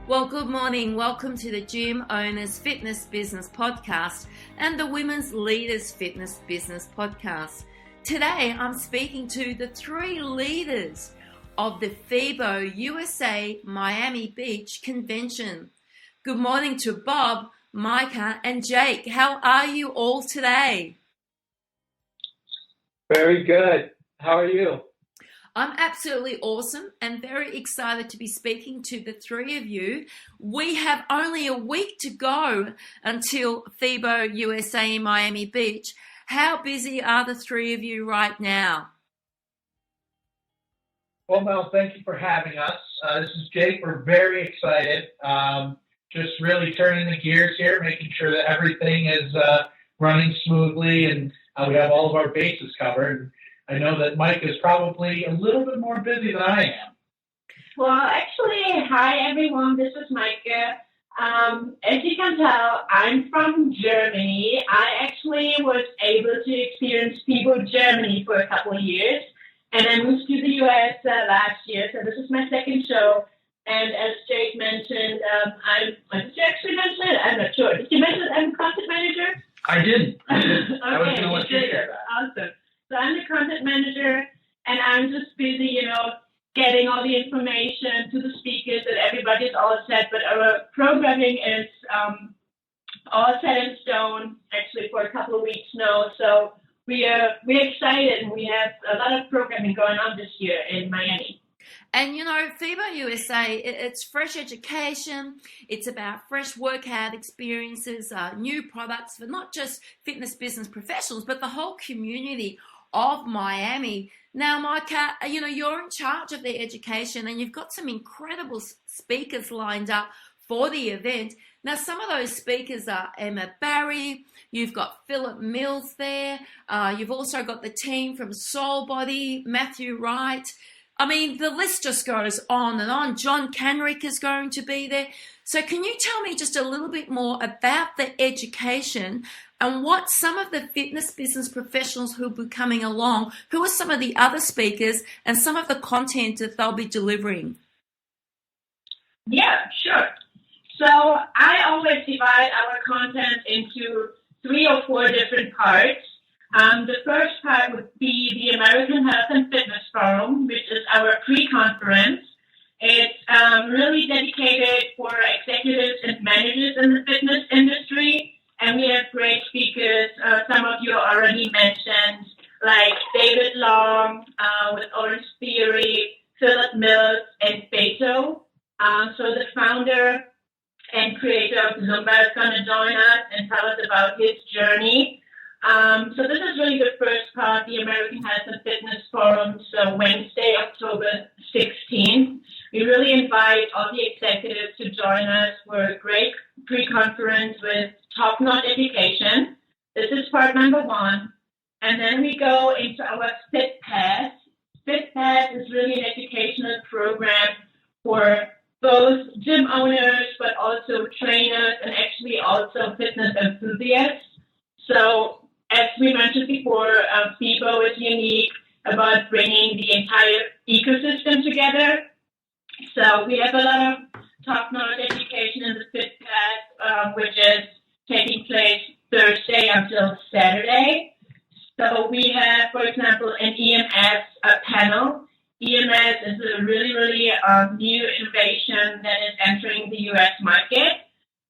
Well, good morning. Welcome to the Gym Owners Fitness Business Podcast and the Women's Leaders Fitness Business Podcast. Today, I'm speaking to the three leaders of the Fibo USA Miami Beach Convention. Good morning to Bob, Miha, and Jake. How are you all today? Very good. How are you? I'm absolutely awesome and very excited to be speaking to the three of you. We have only a week to go until Fibo USA Miami Beach. How busy are the three of you right now? Well, Mel, thank you for having us. This is Jake. We're very excited. Just really turning the gears here, making sure that everything is running smoothly and we have all of our bases covered. I know that Mike is probably a little bit more busy than I am. Well, actually, hi everyone, this is Micah. As you can tell, I'm from Germany. I actually was able to experience Fibo Germany for a couple of years, and I moved to the US last year, so this is my second show. And as Jake mentioned, did you actually mention it? I'm not sure. Did you mention I'm a content manager? I didn't. Okay, I was going to let you share that. Awesome. So I'm the content manager, and I'm just busy, getting all the information to the speakers that everybody's all set. But our programming is all set in stone, actually, for a couple of weeks now. So we're excited, and we have a lot of programming going on this year in Miami. And Fibo USA, it's fresh education. It's about fresh workout experiences, new products for not just fitness business professionals, but the whole community of Miami. Now, Micah, you're in charge of the education and you've got some incredible speakers lined up for the event. Now, some of those speakers are Emma Barry, you've got Phillip Mills there, you've also got the team from Soul Body, Matthew Wright. I mean, the list just goes on and on. John Canarick is going to be there. So can you tell me just a little bit more about the education and what some of the fitness business professionals who will be coming along, who are some of the other speakers and some of the content that they'll be delivering? Yeah, sure. So I always divide our content into 3 or 4 different parts. The first part would be the American Health and Fitness Forum, which is our pre-conference. It's really dedicated for executives and managers in the fitness industry, and we have great speakers. Some of you already mentioned, like David Long with Orange Theory, Phillip Mills, and Beto. So the founder and creator of Zumba is going to join us and tell us about his journey. So this is really the first part, the American Health and Fitness Forum, so Wednesday, October 16th. We really invite all the executives to join us for a great pre-conference with top-notch education. This is part number 1. And then we go into our Fit Pass. Fit Pass is really an educational program for both gym owners, but also trainers and actually also fitness enthusiasts. So as we mentioned before, Fibo is unique about bringing the entire ecosystem together. So we have a lot of top-notch education in the Fit Pass, which is taking place Thursday until Saturday. So we have, for example, an EMS panel. EMS is a really, really new innovation that is entering the U.S. market.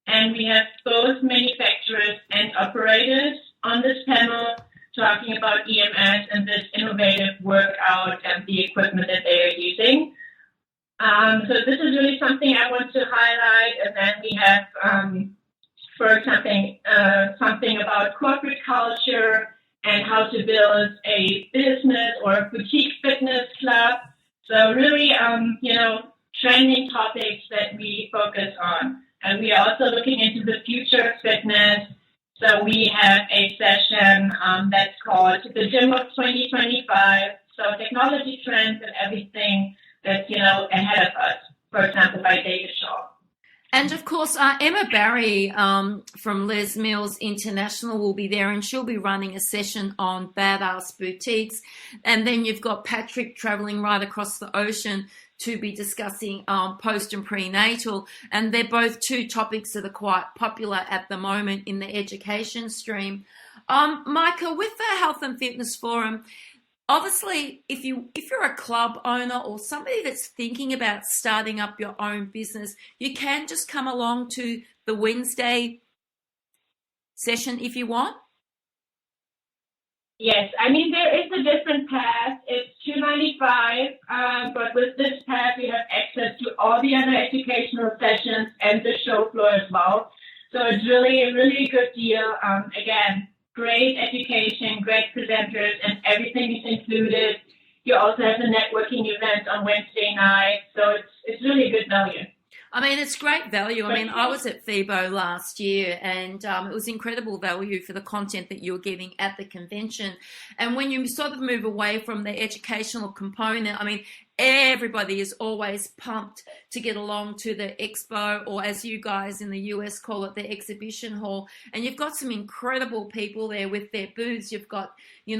And we have both manufacturers and operators on this panel talking about EMS and this innovative workout and the equipment that they are using. So this is really something I want to highlight. And then we have, for example, something about corporate culture and how to build a business or a boutique fitness club. So really, trending topics that we focus on. And we are also looking into the future of fitness. So we have a session that's called The Gym of 2025. So technology trends and everything that's, ahead of us, for example, by David Shaw. And of course, Emma Barry from Les Mills International will be there, and she'll be running a session on badass boutiques. And then you've got Patrick traveling right across the ocean to be discussing post and prenatal. And they're both two topics that are quite popular at the moment in the education stream. Micah, with the Health and Fitness Forum, obviously, if you're a club owner or somebody that's thinking about starting up your own business, you can just come along to the Wednesday session if you want. Yes, I mean, there is a different path. It's $295, but with this path, you have access to all the other educational sessions and the show floor as well. So it's really a really good deal. Again, great education, great presenters, and everything is included. You also have a networking event on Wednesday night, so it's really a good value. I mean, it's great value. I mean, I was at Fibo last year, and it was incredible value for the content that you were giving at the convention. And when you sort of move away from the educational component, I mean, everybody is always pumped to get along to the expo, or as you guys in the US call it, the exhibition hall. And you've got some incredible people there with their booths. You've got the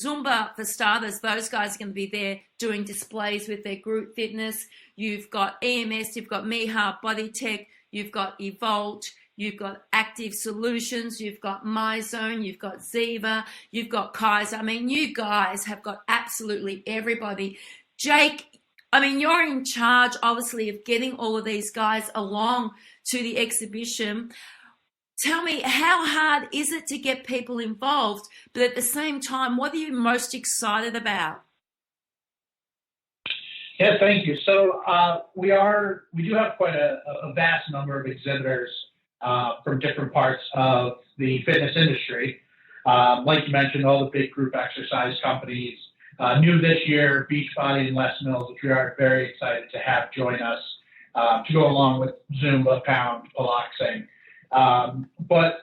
Zumba for starters. Those guys are going to be there doing displays with their group fitness. You've got EMS, you've got Miha, BodyTec, you've got Evolt, you've got Aktiv Solutions, you've got Myzone, you've got Ziva, you've got Keiser. I mean, you guys have got absolutely everybody. Jake, I mean, you're in charge, obviously, of getting all of these guys along to the exhibition. Tell me, how hard is it to get people involved? But at the same time, what are you most excited about? Yeah, thank you. So we do have quite a vast number of exhibitors from different parts of the fitness industry. Like you mentioned, all the big group exercise companies. New this year, Beachbody and Les Mills, which we are very excited to have join us to go along with Zumba, Pound, Pilates. But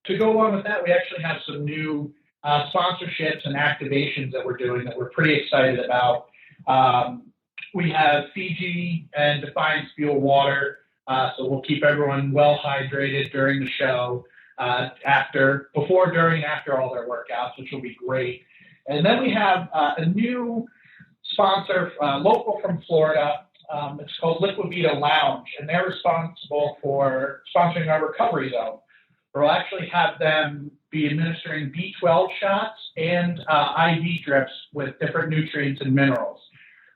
to go along with that, we actually have some new sponsorships and activations that we're doing that we're pretty excited about. We have Fiji and Defiance Fuel water, so we'll keep everyone well hydrated during the show, before, during, after all their workouts, which will be great. And then we have a new sponsor, local from Florida. It's called Liquid Vita Lounge, and they're responsible for sponsoring our recovery zone. We'll actually have them be administering B12 shots and IV drips with different nutrients and minerals.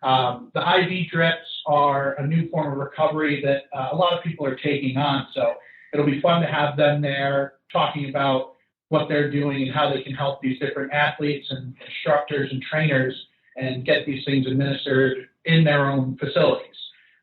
The IV drips are a new form of recovery that a lot of people are taking on. So it'll be fun to have them there talking about what they're doing and how they can help these different athletes and instructors and trainers and get these things administered in their own facilities.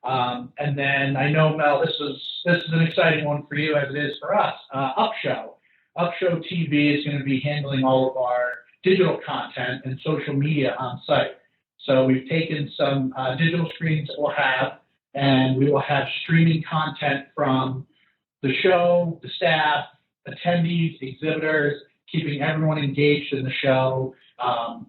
And then I know, Mel, this is an exciting one for you as it is for us. UpShow. UpShow TV is going to be handling all of our digital content and social media on site. So we've taken some digital screens that we'll have, and we will have streaming content from the show, the staff, attendees, exhibitors, keeping everyone engaged in the show,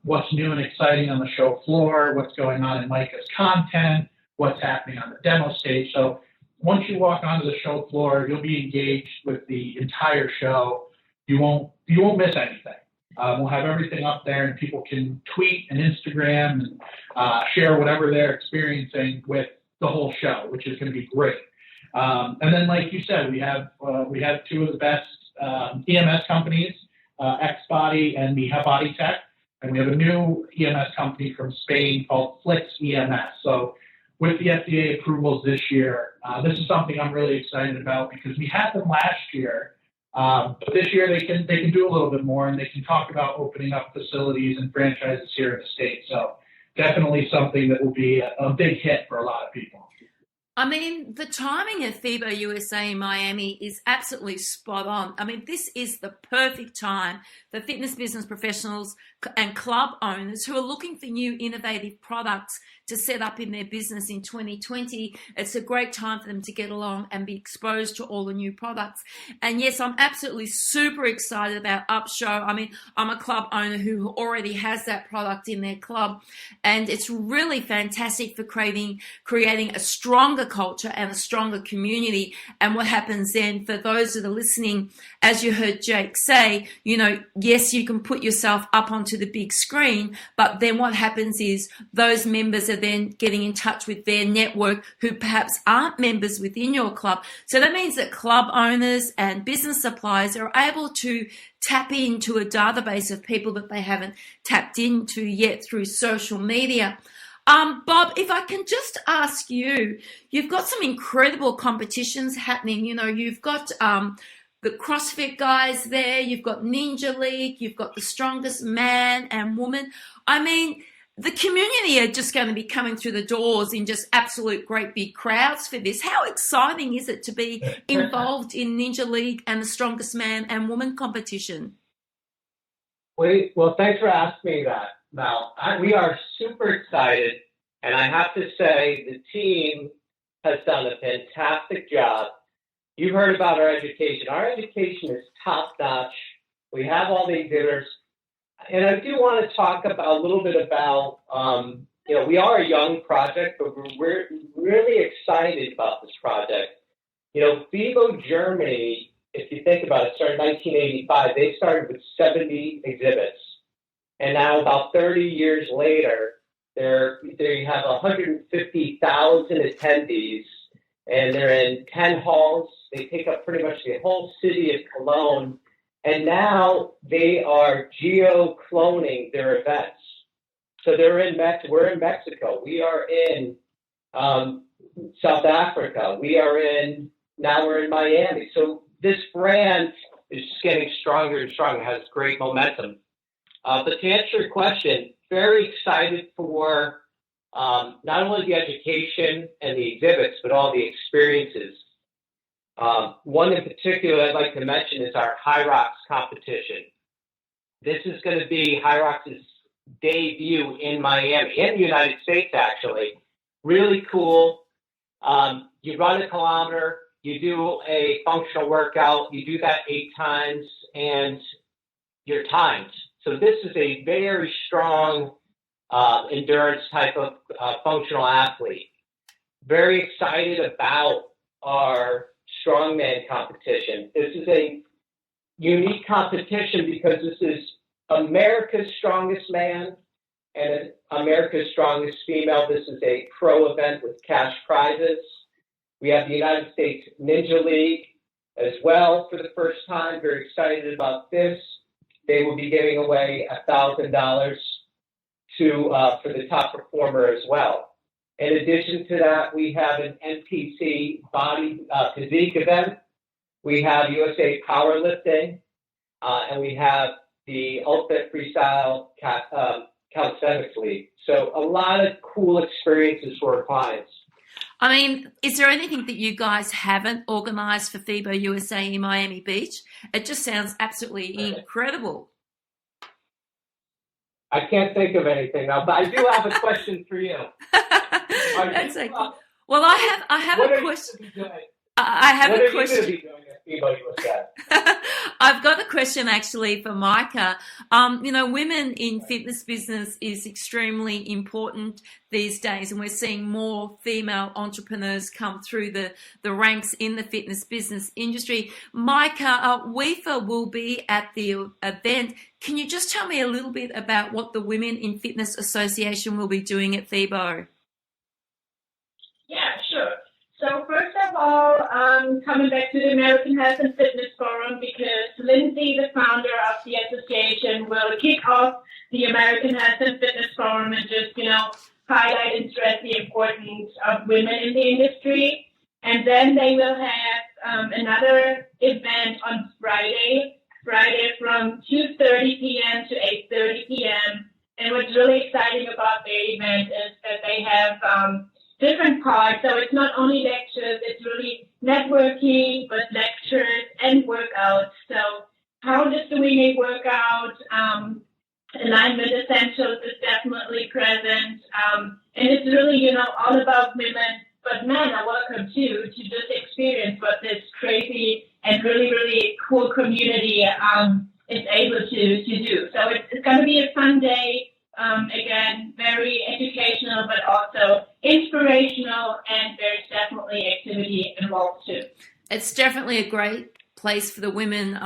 what's new and exciting on the show floor, what's going on in Micah's content, what's happening on the demo stage. So once you walk onto the show floor, you'll be engaged with the entire show. You won't miss anything. We'll have everything up there, and people can tweet and Instagram and share whatever they're experiencing with the whole show, which is going to be great. And then, like you said, we have two of the best EMS companies, Xbody and Miha BodyTec, and we have a new EMS company from Spain called Flix EMS. So with the FDA approvals this year, this is something I'm really excited about because we had them last year. But this year they can do a little bit more, and they can talk about opening up facilities and franchises here in the States. So definitely something that will be a big hit for a lot of people. I mean, the timing of Fibo USA in Miami is absolutely spot on. I mean, this is the perfect time for fitness business professionals and club owners who are looking for new innovative products to set up in their business in 2020. It's a great time for them to get along and be exposed to all the new products. And yes, I'm absolutely super excited about UpShow. I mean, I'm a club owner who already has that product in their club, and it's really fantastic for creating a stronger culture and a stronger community. And what happens then, for those that are listening, as you heard Jake say, yes, you can put yourself up onto the big screen, but then what happens is those members are then getting in touch with their network who perhaps aren't members within your club. So that means that club owners and business suppliers are able to tap into a database of people that they haven't tapped into yet through social media. Bob, if I can just ask you, you've got some incredible competitions happening. You've got the CrossFit guys there, you've got Ninja League, you've got the strongest man and woman. I mean, the community are just going to be coming through the doors in just absolute great big crowds for this. How exciting is it to be involved in Ninja League and the strongest man and woman competition? Well, thanks for asking me that, Mel. We are super excited, and I have to say the team has done a fantastic job. You've heard about our education. Our education is top-notch. We have all the exhibitors. And I do want to talk about a little bit about, we are a young project, but we're really excited about this project. Fibo Germany, if you think about it, started in 1985. They started with 70 exhibits. And now about 30 years later, they have 150,000 attendees, and they're in 10 halls. They take up pretty much the whole city of Cologne. And now they are geo-cloning their events. So we're in Mexico. We are in South Africa. Now we're in Miami. So this brand is just getting stronger and stronger, has great momentum. But to answer your question, very excited for not only the education and the exhibits, but all the experiences. One in particular I'd like to mention is our High Rocks competition. This is going to be High Rocks' debut in Miami, in the United States, actually. Really cool. You run a kilometer, you do a functional workout, you do that 8 times, and you're timed. So this is a very strong endurance type of functional athlete. Very excited about our Strongman competition. This is a unique competition because this is America's strongest man and America's strongest female. This is a pro event with cash prizes. We have the United States Ninja League as well for the first time. Very excited about this. They will be giving away $1,000 for the top performer as well. In addition to that, we have an NPC body physique event. We have USA Powerlifting, and we have the Ultimate Freestyle Calisthenics League. So a lot of cool experiences for our clients. I mean, is there anything that you guys haven't organized for Fibo USA in Miami Beach? It just sounds absolutely incredible. I can't think of anything now, but I do have a question for you. That's okay. Well, I have a question. I have a question. What are you going to be doing at Fibo USA? I've got a question actually for Micah. Women in fitness business is extremely important these days, and we're seeing more female entrepreneurs come through the ranks in the fitness business industry. Micah, WIFA will be at the event. Can you just tell me a little bit about what the Women in Fitness Association will be doing at Fibo? Yeah, sure. So first of all, coming back to the American Health and Fitness Forum, because Lindsey, the founder of the association, will kick off the American Health and Fitness Forum and just, highlight and stress the importance of women in the industry. And then they will have another event on Friday from 2:30 p.m. to 8:30 p.m. And what's really exciting about their event is that they have different parts. So it's not only lectures, it's really networking, but lectures and workouts. So how does doing a workout, alignment essentials is definitely present. And it's really, all about women, but men are welcome too, to just experience what this crazy and really, really cool community is able to do. So it's going to be a fun day. Again, very educational, but also inspirational, and there's definitely activity involved too. It's definitely a great place for the women,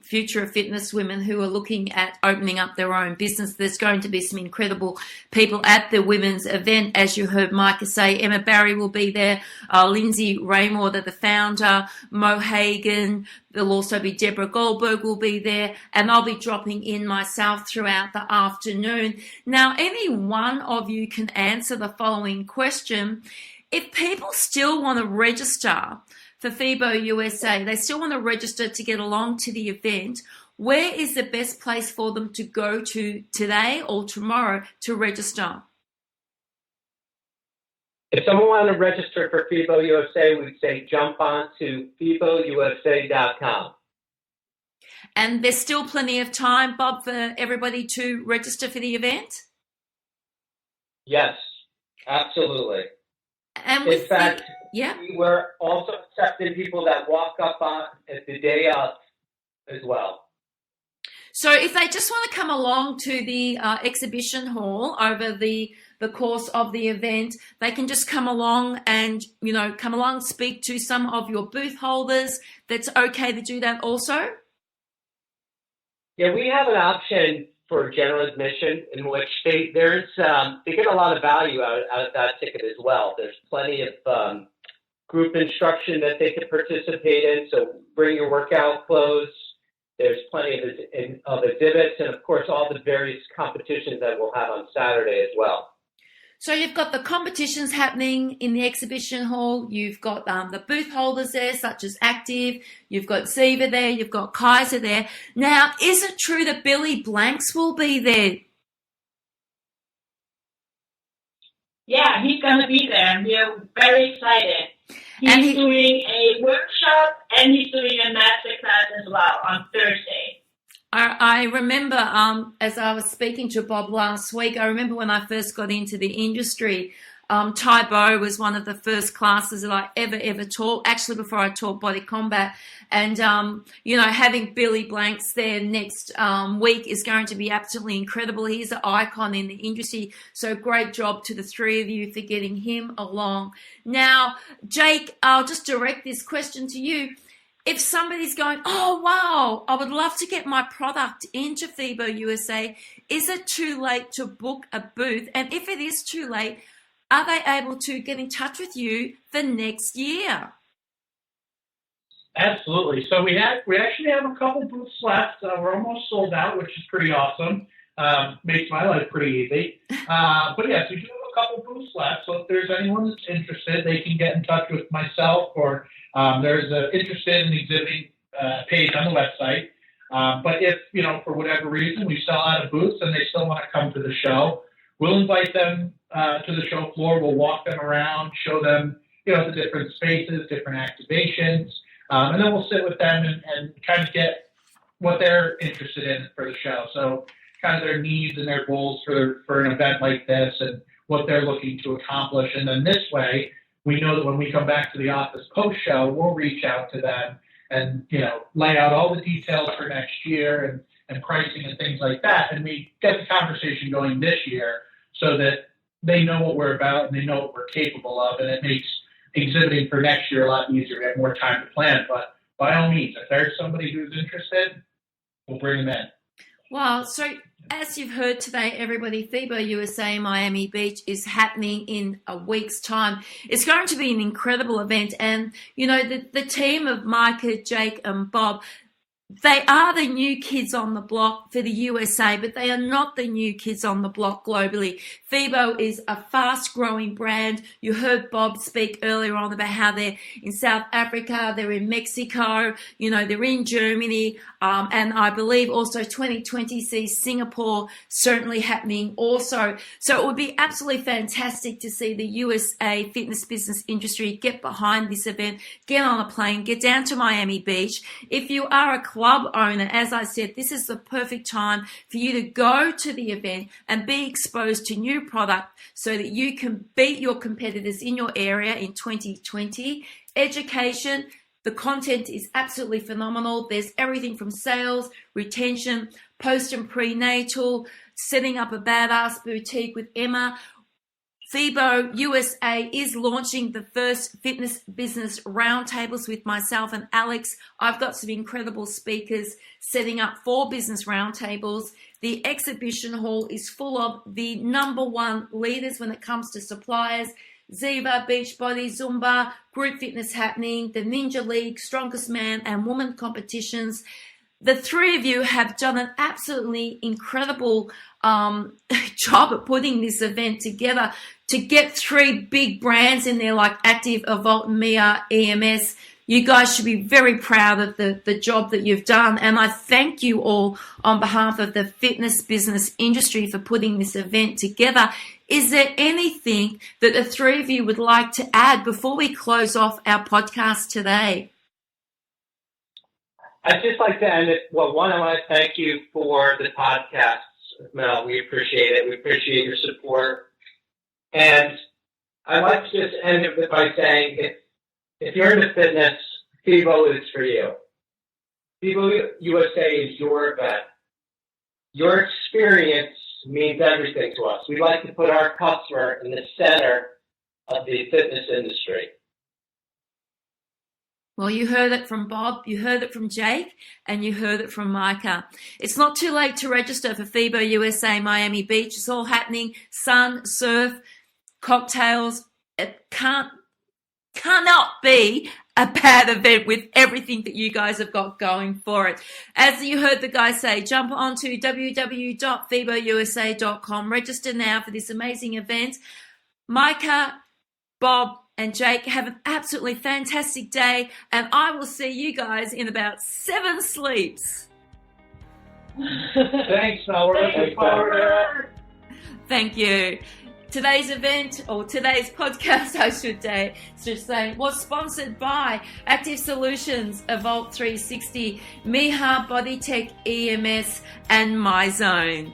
future of fitness women who are looking at opening up their own business. There's going to be some incredible people at the women's event. As you heard Micah say, Emma Barry will be there, Lindsey, Rainwater, the founder, Mo Hagan. There'll also be Deborah Goldberg will be there, and I'll be dropping in myself throughout the afternoon. Now, any one of you can answer the following question. If people still want to register for Fibo USA, they still want to register to get along to the event, where is the best place for them to go to today or tomorrow to register? If someone wants to register for Fibo USA, we'd say jump on to FiboUSA.com. And there's still plenty of time, Bob, for everybody to register for the event? Yes, absolutely. And in fact, yeah, we're also accepting people that walk up on at the day of as well. So if they just want to come along to the exhibition hall over the course of the event, they can just come along and, speak to some of your booth holders. That's okay to do that also? Yeah, we have an option for general admission in which they get a lot of value out of that ticket as well. There's plenty of group instruction that they can participate in, so bring your workout clothes. There's plenty of exhibits, and of course all the various competitions that we'll have on Saturday as well. So you've got the competitions happening in the exhibition hall. You've got the booth holders there, such as Aktiv. You've got Ziva there. You've got Keiser there. Now, is it true that Billy Blanks will be there? Yeah, he's going to be there. We're very excited. He's doing a workshop and he's doing a masterclass as well on Thursday. I remember, as I was speaking to Bob last week, I remember when I first got into the industry, Tybo was one of the first classes that I ever taught, actually before I taught body combat. And, having Billy Blanks there next week is going to be absolutely incredible. He's an icon in the industry. So great job to the three of you for getting him along. Now, Jake, I'll just direct this question to you. If somebody's going, oh, wow, I would love to get my product into Fibo USA, is it too late to book a booth? And if it is too late, are they able to get in touch with you for next year? Absolutely. So we actually have a couple booths left. We're almost sold out, which is pretty awesome. Makes my life pretty easy. But yes, we do have a couple booths left. So if there's anyone that's interested, they can get in touch with myself, or there's an interested in exhibiting page on the website. But if, for whatever reason we sell out of booths and they still want to come to the show, we'll invite them to the show floor. We'll walk them around, show them, the different spaces, different activations, and then we'll sit with them and kind of get what they're interested in for the show. So kind of their needs and their goals for an event like this and what they're looking to accomplish. And then this way, we know that when we come back to the office post-show, we'll reach out to them and, lay out all the details for next year and pricing and things like that. And we get the conversation going this year so that they know what we're about and they know what we're capable of. And it makes exhibiting for next year a lot easier. We have more time to plan. But by all means, if there's somebody who's interested, we'll bring them in. Wow. So as you've heard today, everybody, Fibo USA Miami Beach is happening in a week's time. It's going to be an incredible event. And, the team of Micah, Jake and Bob, they are the new kids on the block for the USA, but they are not the new kids on the block globally. Fibo is a fast-growing brand. You heard Bob speak earlier on about how they're in South Africa, they're in Mexico, they're in Germany, and I believe also 2020 sees Singapore certainly happening also. So it would be absolutely fantastic to see the USA fitness business industry get behind this event, get on a plane, get down to Miami Beach. If you are a club owner, as I said, this is the perfect time for you to go to the event and be exposed to new product so that you can beat your competitors in your area in 2020. Education, the content is absolutely phenomenal. There's everything from sales, retention, post and prenatal, setting up a badass boutique with Emma. Fibo USA is launching the first fitness business roundtables with myself and Alex. I've got some incredible speakers setting up 4 business roundtables. The exhibition hall is full of the #1 leaders when it comes to suppliers. Ziva, Beachbody, Zumba, group fitness happening, the Ninja League, Strongest Man and Woman competitions. The 3 of you have done an absolutely incredible job at putting this event together to get 3 big brands in there like Aktiv, Evolt, and Miha, EMS. You guys should be very proud of the job that you've done. And I thank you all on behalf of the fitness business industry for putting this event together. Is there anything that the 3 of you would like to add before we close off our podcast today? I'd just like to end it. Well, one, I want to thank you for the podcasts, Mel. We appreciate it. We appreciate your support. And I'd like to just end it by saying, if you're into fitness, Fibo is for you. Fibo USA is your event. Your experience means everything to us. We like to put our customer in the center of the fitness industry. Well, you heard it from Bob, you heard it from Jake, and you heard it from Micah. It's not too late to register for Fibo USA Miami Beach. It's all happening. Sun, surf, cocktails. It cannot be a bad event with everything that you guys have got going for it. As you heard the guy say, jump onto www.fibousa.com. Register now for this amazing event. Micah, Bob, and Jake, have an absolutely fantastic day, and I will see you guys in about 7 sleeps. Thanks, Mel. We're looking forward to it. Thank you. Today's event, or today's podcast, I should say, was sponsored by Aktiv Solutions, Evolt360, Miha, BodyTec, EMS, and Myzone.